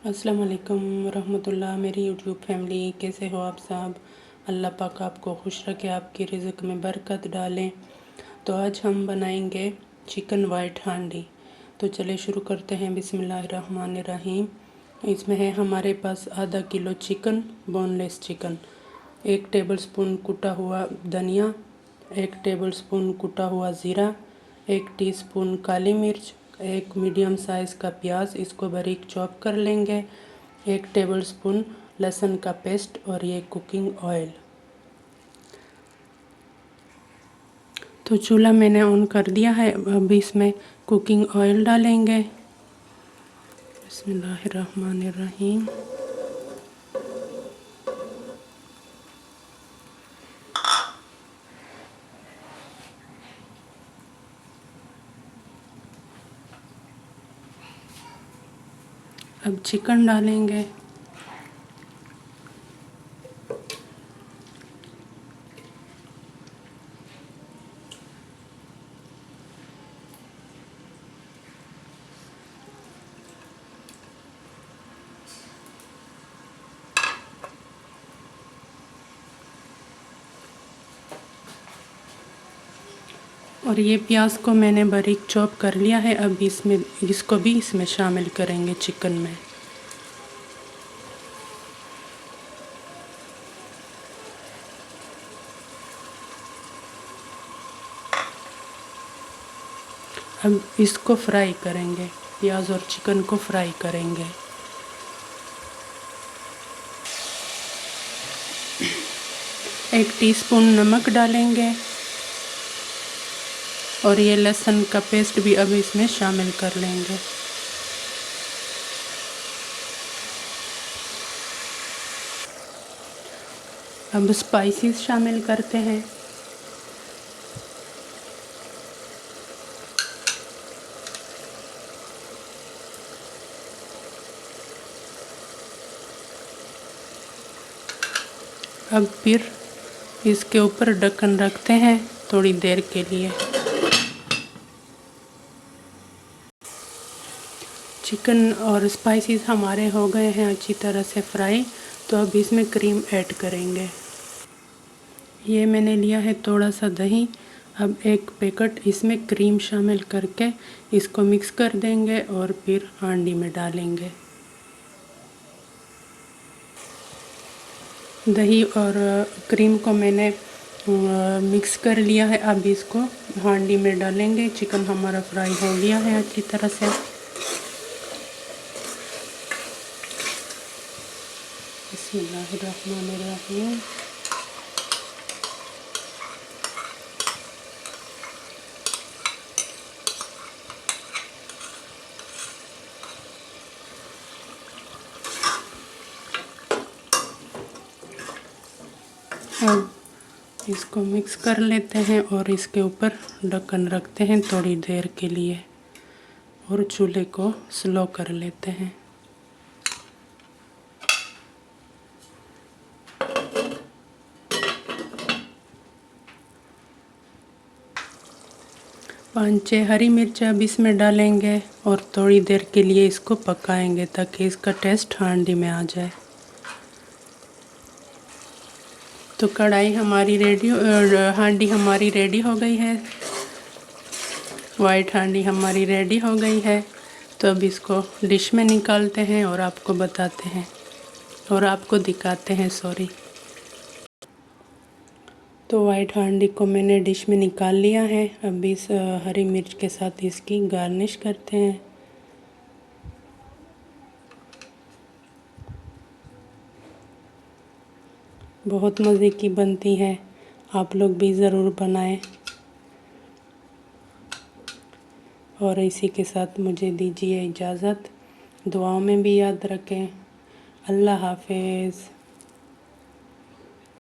अस्सलाम वालेकुम रहमतुल्लाह। मेरी यूट्यूब फैमिली, कैसे हो आप सब? अल्लाह पाक आपको खुश रखे, आपकी रिज़्क़ में बरकत डालें। तो आज हम बनाएंगे चिकन वाइट हांडी। तो चले शुरू करते हैं। बिस्मिल्लाहिर्रहमानिर्रहीम। इसमें है हमारे पास आधा kilo chicken, boneless chicken, 1 tablespoon कुटा हुआ धनिया, 1 टेबलस्पून कुटा हुआ ज़ीरा, 1 टीस्पून काली मिर्च, 1 मीडियम साइज़ का प्याज, इसको बारीक चॉप कर लेंगे, 1 टेबलस्पून लहसुन का पेस्ट और ये कुकिंग ऑयल। तो चूल्हा मैंने ऑन कर दिया है। अब इसमें कुकिंग ऑयल डालेंगे। बिस्मिल्लाहिर्रहमानिर्रहीम। अब चिकन डालेंगे। और ये प्याज को मैंने बारीक चॉप कर लिया है। अब इसको भी इसमें शामिल करेंगे चिकन में। अब इसको फ्राई करेंगे, प्याज और चिकन को फ्राई करेंगे। एक टीस्पून नमक डालेंगे और ये लहसुन का पेस्ट भी अब इसमें शामिल कर लेंगे। अब स्पाइसेस शामिल करते हैं। अब फिर इसके ऊपर ढक्कन रखते हैं थोड़ी देर के लिए। चिकन और स्पाइसेस हमारे हो गए हैं अच्छी तरह से फ्राई। तो अब इसमें क्रीम ऐड करेंगे। ये मैंने लिया है थोड़ा सा दही। अब एक पैकेट इसमें क्रीम शामिल करके इसको मिक्स कर देंगे और फिर हांडी में डालेंगे। दही और क्रीम को मैंने मिक्स कर लिया है। अब इसको हांडी में डालेंगे। चिकन हमारा फ्राई हो गया है अच्छी तरह से। बिस्मिल्लाहिर्रहमानिर्रहीम। अब इसको मिक्स कर लेते हैं और इसके ऊपर ढक्कन रखते हैं थोड़ी देर के लिए और चूल्हे को स्लो कर लेते हैं। पाँच छः हरी मिर्च अब इसमें डालेंगे और थोड़ी देर के लिए इसको पकाएंगे ताकि इसका टेस्ट हांडी में आ जाए। तो कढ़ाई हमारी रेडी, हांडी हमारी रेडी हो गई है। वाइट हांडी हमारी रेडी हो गई है। तो अब इसको डिश में निकालते हैं और आपको बताते हैं और आपको दिखाते हैं। तो वाइट हांडी को मैंने डिश में निकाल लिया है। अब इस हरी मिर्च के साथ इसकी गार्निश करते हैं। बहुत मज़े की बनती है, आप लोग भी ज़रूर बनाएं। और इसी के साथ मुझे दीजिए इजाज़त। दुआओं में भी याद रखें। अल्लाह हाफ़िज़।